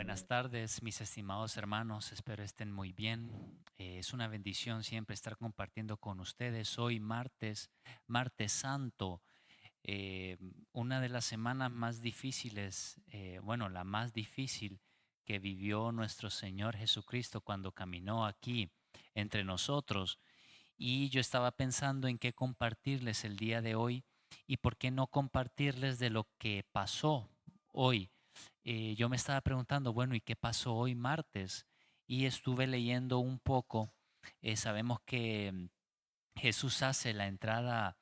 Buenas tardes, mis estimados hermanos, espero estén muy bien. Es una bendición siempre estar compartiendo con ustedes. Hoy martes santo, eh, una de las semanas más difíciles, bueno, la más difícil que vivió nuestro Señor Jesucristo cuando caminó aquí entre nosotros. Y yo estaba pensando en qué compartirles el día de hoy y por qué no compartirles de lo que pasó hoy. Yo me estaba preguntando, bueno, ¿y qué pasó hoy martes? Y estuve leyendo un poco. Sabemos que Jesús hace la entrada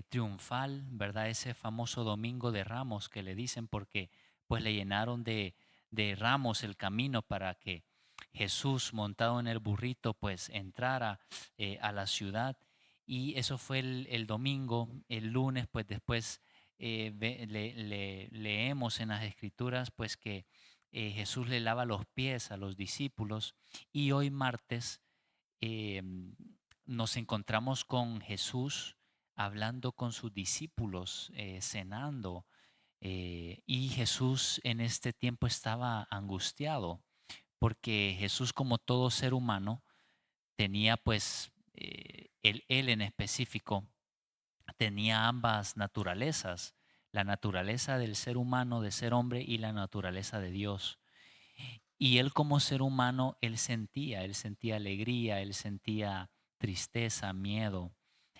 triunfal, ¿verdad? Ese famoso domingo de Ramos que le dicen porque pues le llenaron de ramos el camino para que Jesús montado en el burrito pues entrara a la ciudad. Y eso fue el domingo. El lunes pues después leemos en las escrituras pues que Jesús le lava los pies a los discípulos. Y hoy martes eh, nos encontramos con Jesús hablando con sus discípulos, cenando, y Jesús en este tiempo estaba angustiado, porque Jesús, como todo ser humano, tenía pues, él en específico, tenía ambas naturalezas, la naturaleza del ser humano, de ser hombre, y la naturaleza de Dios. Y él como ser humano, él sentía alegría, él sentía tristeza, miedo.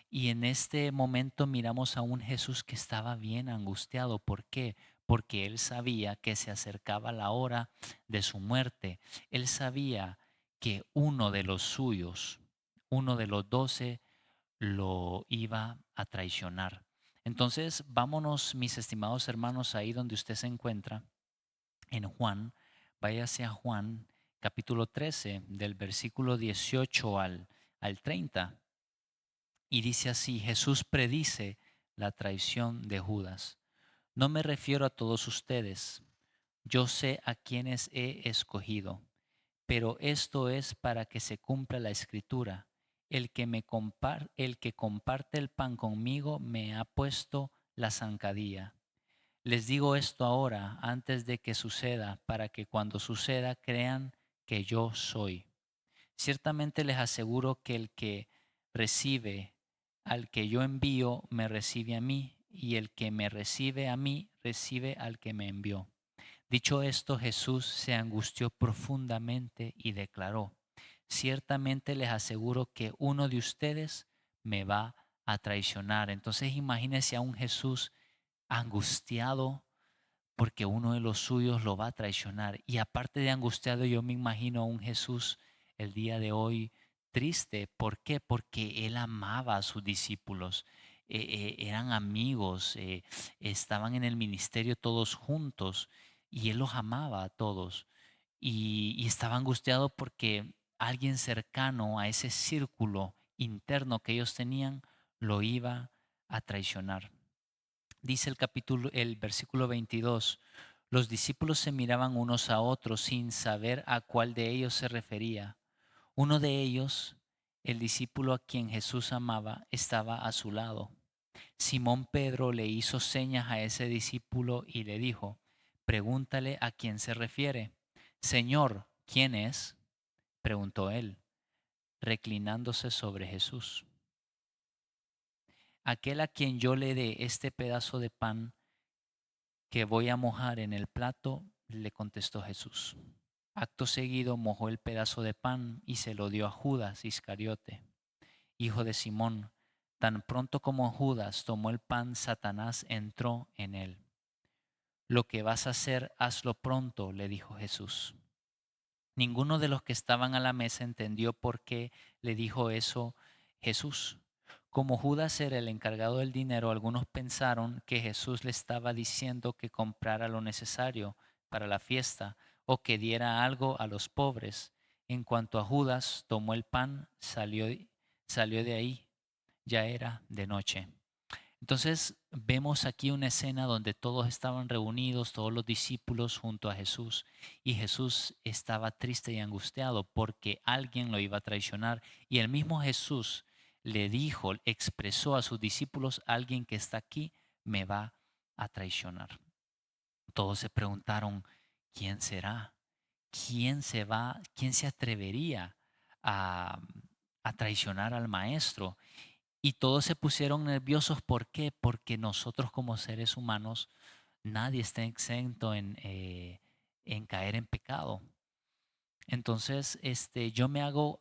Y en este momento miramos a un Jesús que estaba bien angustiado. ¿Por qué? Porque él sabía que se acercaba la hora de su muerte. Él sabía que uno de los suyos, uno de los 12, lo iba a traicionar. Entonces, vámonos, mis estimados hermanos, ahí donde usted se encuentra en Juan, váyase a Juan capítulo 13 del versículo 18 al 30, y dice así: Jesús predice la traición de Judas. No me refiero a todos ustedes, yo sé a quienes he escogido, pero esto es para que se cumpla la escritura. El que comparte el pan conmigo me ha puesto la zancadilla. Les digo esto ahora, antes de que suceda, para que cuando suceda crean que yo soy. Ciertamente les aseguro que el que recibe al que yo envío, me recibe a mí, y el que me recibe a mí, recibe al que me envió. Dicho esto, Jesús se angustió profundamente y declaró: ciertamente les aseguro que uno de ustedes me va a traicionar. Entonces imagínense a un Jesús angustiado porque uno de los suyos lo va a traicionar. Y aparte de angustiado, yo me imagino a un Jesús el día de hoy triste. ¿Por qué? Porque él amaba a sus discípulos. Eran amigos, estaban en el ministerio todos juntos y él los amaba a todos. Y estaba angustiado porque alguien cercano a ese círculo interno que ellos tenían lo iba a traicionar. Dice el versículo 22, los discípulos se miraban unos a otros sin saber a cuál de ellos se refería. Uno de ellos, el discípulo a quien Jesús amaba, estaba a su lado. Simón Pedro le hizo señas a ese discípulo y le dijo: pregúntale a quién se refiere. Señor, ¿quién es?, preguntó él, reclinándose sobre Jesús. Aquel a quien yo le dé este pedazo de pan que voy a mojar en el plato, le contestó Jesús. Acto seguido mojó el pedazo de pan y se lo dio a Judas Iscariote, hijo de Simón. Tan pronto como Judas tomó el pan, Satanás entró en él. Lo que vas a hacer, hazlo pronto, le dijo Jesús. Ninguno de los que estaban a la mesa entendió por qué le dijo eso Jesús. Como Judas era el encargado del dinero, algunos pensaron que Jesús le estaba diciendo que comprara lo necesario para la fiesta o que diera algo a los pobres. En cuanto a Judas, tomó el pan, salió de ahí. Ya era de noche. Entonces vemos aquí una escena donde todos estaban reunidos, todos los discípulos junto a Jesús, y Jesús estaba triste y angustiado porque alguien lo iba a traicionar, y el mismo Jesús le dijo, expresó a sus discípulos: alguien que está aquí me va a traicionar. Todos se preguntaron: ¿quién será? quién se atrevería a, a traicionar al maestro? Y todos se pusieron nerviosos. ¿Por qué? Porque nosotros como seres humanos, nadie está exento en caer en pecado. Entonces,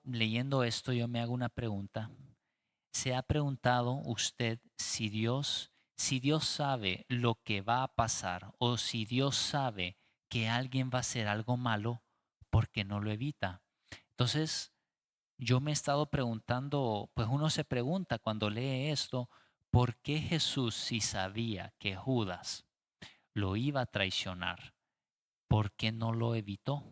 leyendo esto, yo me hago una pregunta. ¿Se ha preguntado usted si Dios sabe lo que va a pasar o si Dios sabe que alguien va a hacer algo malo, por qué no lo evita? Entonces, yo me he estado preguntando, pues uno se pregunta cuando lee esto, ¿por qué Jesús, si sabía que Judas lo iba a traicionar, por qué no lo evitó?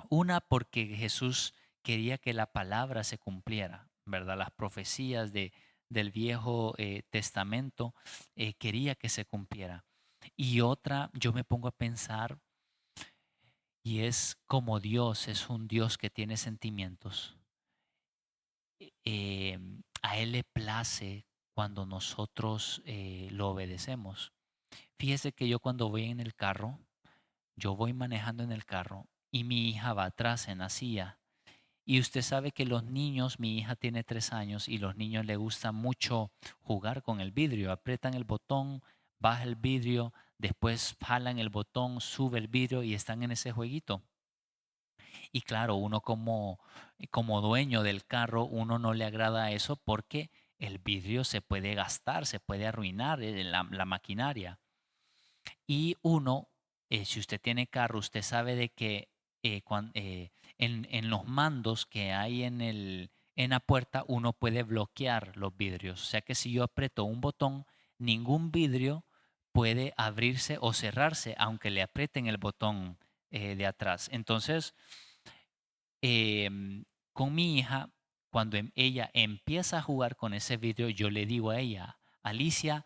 Una, porque Jesús quería que la palabra se cumpliera, ¿verdad? Las profecías del Viejo Testamento quería que se cumpliera. Y otra, yo me pongo a pensar, y es como Dios es un Dios que tiene sentimientos. A Él le place cuando nosotros lo obedecemos. Fíjese que yo cuando voy en el carro, yo voy manejando en el carro y mi hija va atrás en la silla. Y usted sabe que los niños, mi hija tiene 3 años y los niños le gusta mucho jugar con el vidrio. Aprietan el botón, baja el vidrio, después jalan el botón, sube el vidrio y están en ese jueguito. Y claro, uno como dueño del carro, uno no le agrada eso porque el vidrio se puede gastar, se puede arruinar la maquinaria. Y uno, si usted tiene carro, usted sabe de que en los mandos que hay en la puerta, uno puede bloquear los vidrios. O sea que si yo aprieto un botón, ningún vidrio puede abrirse o cerrarse, aunque le aprieten el botón de atrás. Entonces, con mi hija, cuando ella empieza a jugar con ese vidrio, yo le digo a ella, Alicia,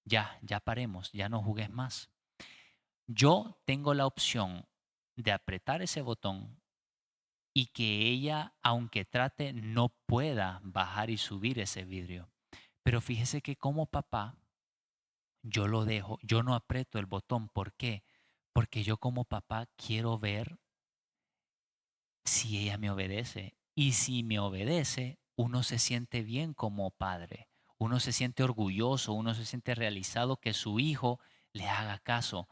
ya paremos, ya no jugues más. Yo tengo la opción de apretar ese botón y que ella, aunque trate, no pueda bajar y subir ese vidrio. Pero fíjese que como papá, yo lo dejo, yo no aprieto el botón. ¿Por qué? Porque yo como papá quiero ver si ella me obedece. Y si me obedece, uno se siente bien como padre. Uno se siente orgulloso, uno se siente realizado que su hijo le haga caso.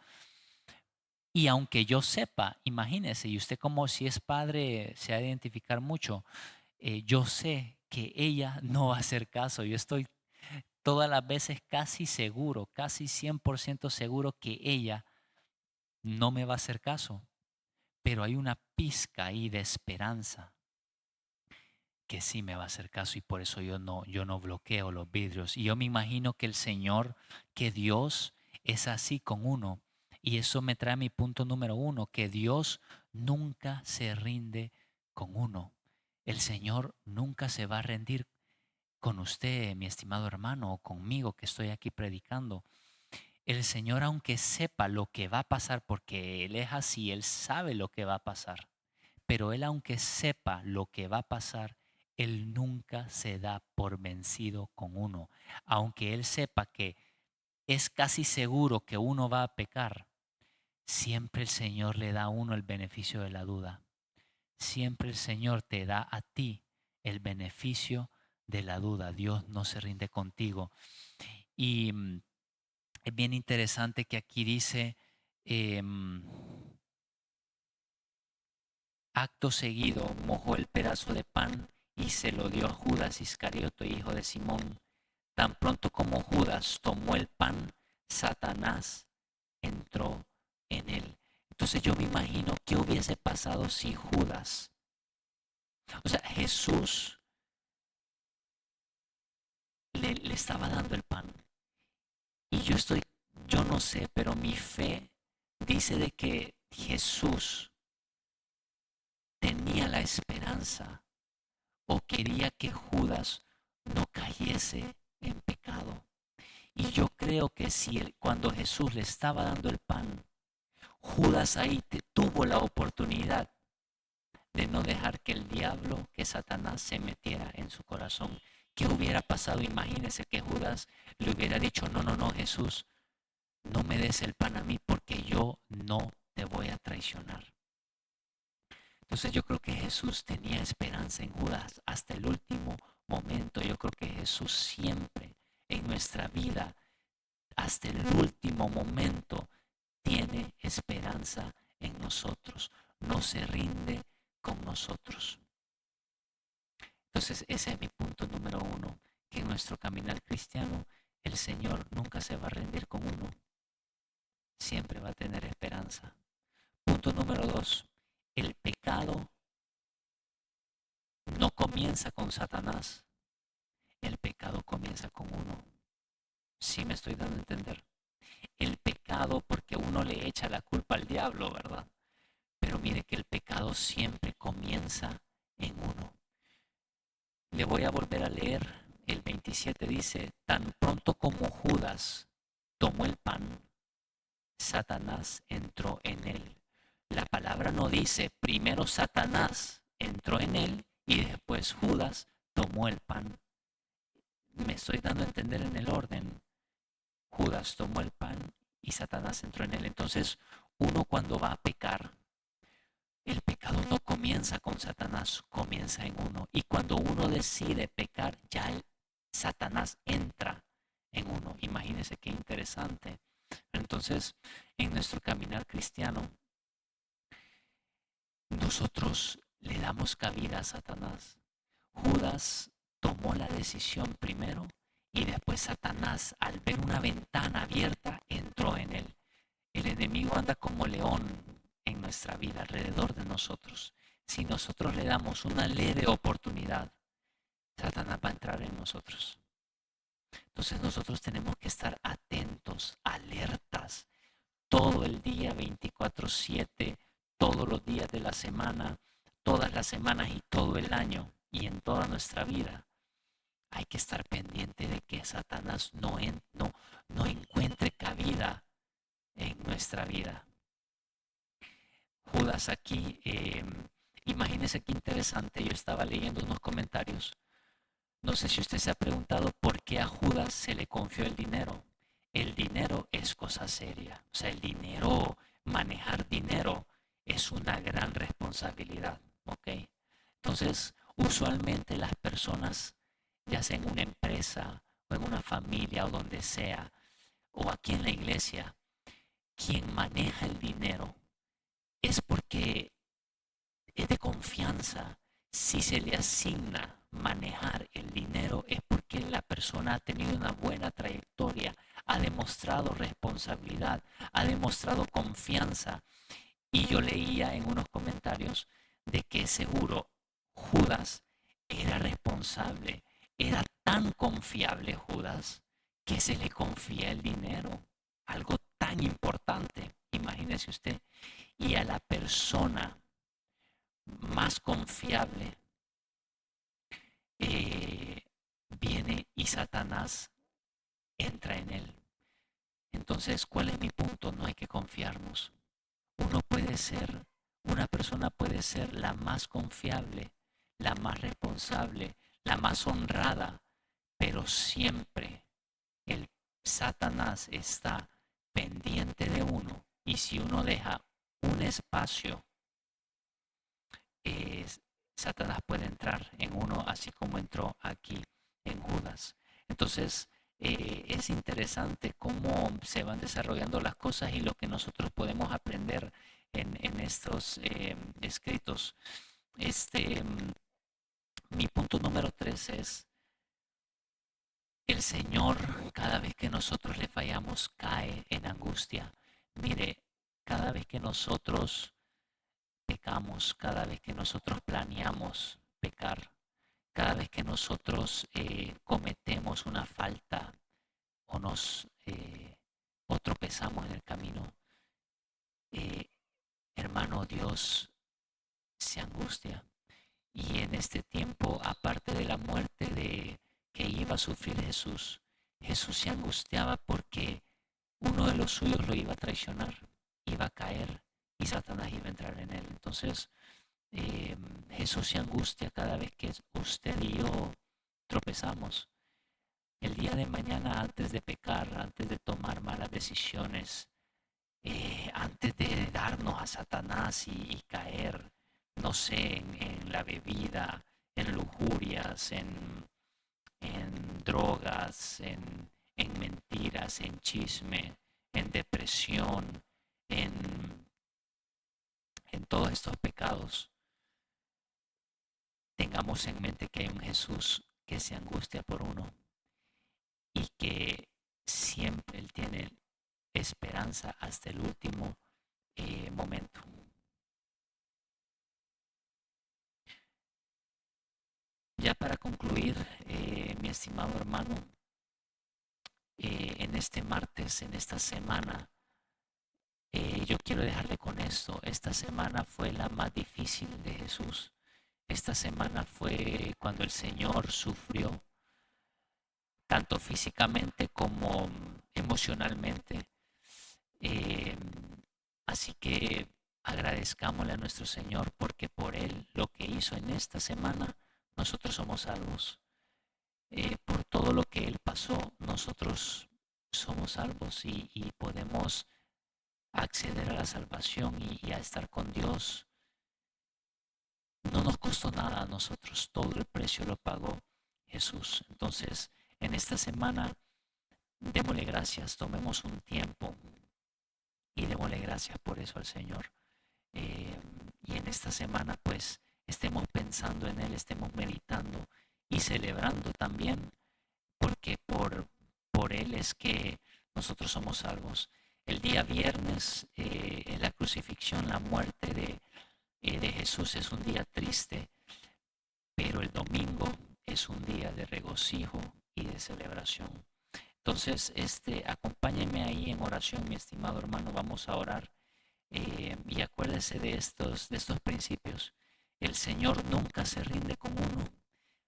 Y aunque yo sepa, imagínese, y usted como si es padre se ha de identificar mucho, yo sé que ella no va a hacer caso. Yo estoy todas las veces casi seguro, casi 100% seguro que ella no me va a hacer caso. Pero hay una pizca ahí de esperanza que sí me va a hacer caso y por eso yo no bloqueo los vidrios. Y yo me imagino que el Señor, que Dios es así con uno. Y eso me trae a mi punto número uno, que Dios nunca se rinde con uno. El Señor nunca se va a rendir con usted, mi estimado hermano, o conmigo que estoy aquí predicando. El Señor, aunque sepa lo que va a pasar, porque Él es así, Él sabe lo que va a pasar, pero Él, aunque sepa lo que va a pasar, Él nunca se da por vencido con uno. Aunque Él sepa que es casi seguro que uno va a pecar, siempre el Señor le da a uno el beneficio de la duda. Siempre el Señor te da a ti el beneficio de la duda. Dios no se rinde contigo. Y es bien interesante que aquí dice, em, acto seguido mojó el pedazo de pan y se lo dio a Judas Iscariote, hijo de Simón. Tan pronto como Judas tomó el pan, Satanás entró en él. Entonces yo me imagino qué hubiese pasado si Judas, o sea, Jesús le estaba dando el pan. Y yo no sé, pero mi fe dice de que Jesús tenía la esperanza o quería que Judas no cayese en pecado. Y yo creo que si cuando Jesús le estaba dando el pan, Judas ahí tuvo la oportunidad de no dejar que el diablo, que Satanás se metiera en su corazón. ¿Qué hubiera pasado? Imagínese que Judas le hubiera dicho, no, no, no, Jesús, no me des el pan a mí porque yo no te voy a traicionar. Entonces yo creo que Jesús tenía esperanza en Judas hasta el último momento. Yo creo que Jesús siempre en nuestra vida, hasta el último momento, tiene esperanza en nosotros. No se rinde con nosotros. Entonces ese es mi punto número uno, que en nuestro caminar cristiano el Señor nunca se va a rendir con uno. Siempre va a tener esperanza. Punto número dos, el pecado no comienza con Satanás. El pecado comienza con uno. Sí me estoy dando a entender. El pecado, porque uno le echa la culpa al diablo, ¿verdad? Pero mire que el pecado siempre comienza en uno. Le voy a volver a leer. El 27 dice, tan pronto como Judas tomó el pan, Satanás entró en él. La palabra no dice, primero Satanás entró en él y después Judas tomó el pan. Me estoy dando a entender en el orden. Judas tomó el pan y Satanás entró en él. Entonces, uno cuando va a pecar, el pecado no comienza con Satanás, comienza en uno. Y cuando uno decide pecar, ya Satanás entra en uno. Imagínense qué interesante. Entonces, en nuestro caminar cristiano, nosotros le damos cabida a Satanás. Judas tomó la decisión primero y después Satanás, al ver una ventana abierta, entró en él. El enemigo anda como león en nuestra vida, alrededor de nosotros. Si nosotros le damos una leve oportunidad, Satanás va a entrar en nosotros. Entonces nosotros tenemos que estar atentos, alertas, todo el día, 24/7, todos los días de la semana, todas las semanas y todo el año y en toda nuestra vida. Hay que estar pendiente de que Satanás no encuentre cabida en nuestra vida. Judas aquí, imagínese qué interesante, yo estaba leyendo unos comentarios. No sé si usted se ha preguntado por qué a Judas se le confió el dinero. El dinero es cosa seria. O sea, el dinero, manejar dinero es una gran responsabilidad. ¿Ok? Entonces, usualmente las personas, ya sea en una empresa o en una familia o donde sea, o aquí en la iglesia, quien maneja el dinero es porque es de confianza. Si se le asigna manejar el dinero es porque la persona ha tenido una buena trayectoria, ha demostrado responsabilidad, ha demostrado confianza. Y yo leía en unos comentarios de que seguro Judas era responsable, era tan confiable Judas que se le confía el dinero, algo tan importante, imagínese usted. Y a la persona más confiable eh, viene y Satanás entra en él. Entonces, ¿cuál es mi punto? No hay que confiarnos. Una persona puede ser la más confiable, la más responsable, la más honrada, pero siempre el Satanás está pendiente de uno y si uno deja un espacio, eh, Satanás puede entrar en uno así como entró aquí en Judas. Entonces, es interesante cómo se van desarrollando las cosas y lo que nosotros podemos aprender en estos escritos. Este, mi punto número 3 es, el Señor cada vez que nosotros le fallamos cae en angustia. Mire, cada vez que nosotros pecamos, cada vez que nosotros planeamos pecar, cada vez que nosotros cometemos una falta o o tropezamos en el camino, eh, hermano, Dios se angustia. Y en este tiempo, aparte de la muerte que iba a sufrir Jesús, Jesús se angustiaba porque uno de los suyos lo iba a traicionar, iba a caer y Satanás iba a entrar en él. Entonces, Jesús se angustia cada vez que usted y yo tropezamos. El día de mañana, antes de pecar, antes de tomar malas decisiones, antes de darnos a Satanás y caer, no sé, en la bebida, en lujurias, en drogas, en mentiras, en chisme, en depresión, en, en todos estos pecados, tengamos en mente que hay un Jesús que se angustia por uno y que siempre Él tiene esperanza hasta el último momento. Ya para concluir, mi estimado hermano, en este martes, en esta semana, yo quiero dejarle con esto. Esta semana fue la más difícil de Jesús. Esta semana fue cuando el Señor sufrió, tanto físicamente como emocionalmente. Eh, Así que agradezcámosle a nuestro Señor porque por Él, lo que hizo en esta semana, nosotros somos salvos. Por todo lo que Él pasó, nosotros somos salvos y podemos acceder a la salvación y a estar con Dios. No nos costó nada a nosotros, todo el precio lo pagó Jesús. Entonces, en esta semana, démosle gracias, tomemos un tiempo y démosle gracias por eso al Señor. Eh, y en esta semana, pues, estemos pensando en Él, estemos meditando y celebrando también, porque por Él es que nosotros somos salvos. El día viernes, en la crucifixión, la muerte de Jesús es un día triste, pero el domingo es un día de regocijo y de celebración. Entonces, acompáñenme ahí en oración, mi estimado hermano, vamos a orar y acuérdese de estos principios. El Señor nunca se rinde con uno.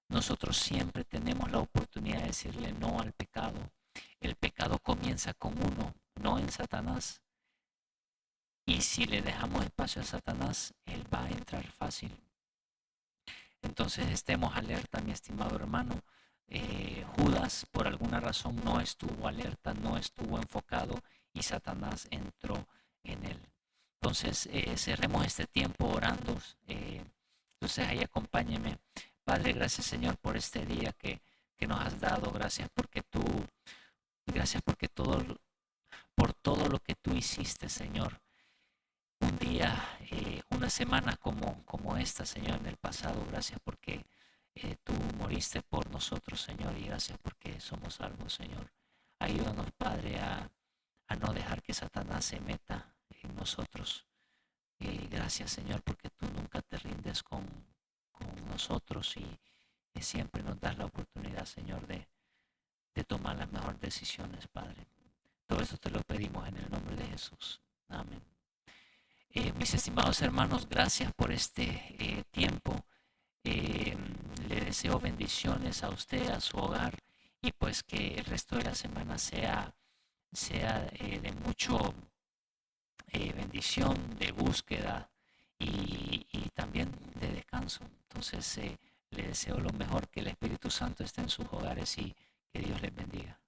Nosotros siempre tenemos la oportunidad de decirle no al pecado. El pecado comienza con uno, no en Satanás. Y si le dejamos espacio a Satanás, él va a entrar fácil. Entonces estemos alerta, mi estimado hermano. Judas por alguna razón no estuvo alerta, no estuvo enfocado y Satanás entró en él. Entonces cerremos este tiempo orando. Entonces ahí acompáñeme. Padre, gracias Señor por este día que nos has dado. Gracias porque por todo lo que tú hiciste, Señor. Un día, una semana como esta, Señor, en el pasado. Gracias porque tú moriste por nosotros, Señor, y gracias porque somos salvos, Señor. Ayúdanos, Padre, a no dejar que Satanás se meta en nosotros. Gracias, Señor, porque tú nunca te rindes con nosotros y siempre nos das la oportunidad, Señor, de tomar las mejores decisiones, Padre. Todo eso te lo pedimos en el nombre de Jesús. Amén. Mis estimados hermanos, gracias por este tiempo. Eh, Le deseo bendiciones a usted, a su hogar y pues que el resto de la semana sea de mucho bendición, de búsqueda y también de descanso. Entonces le deseo lo mejor, que el Espíritu Santo esté en sus hogares y que Dios les bendiga.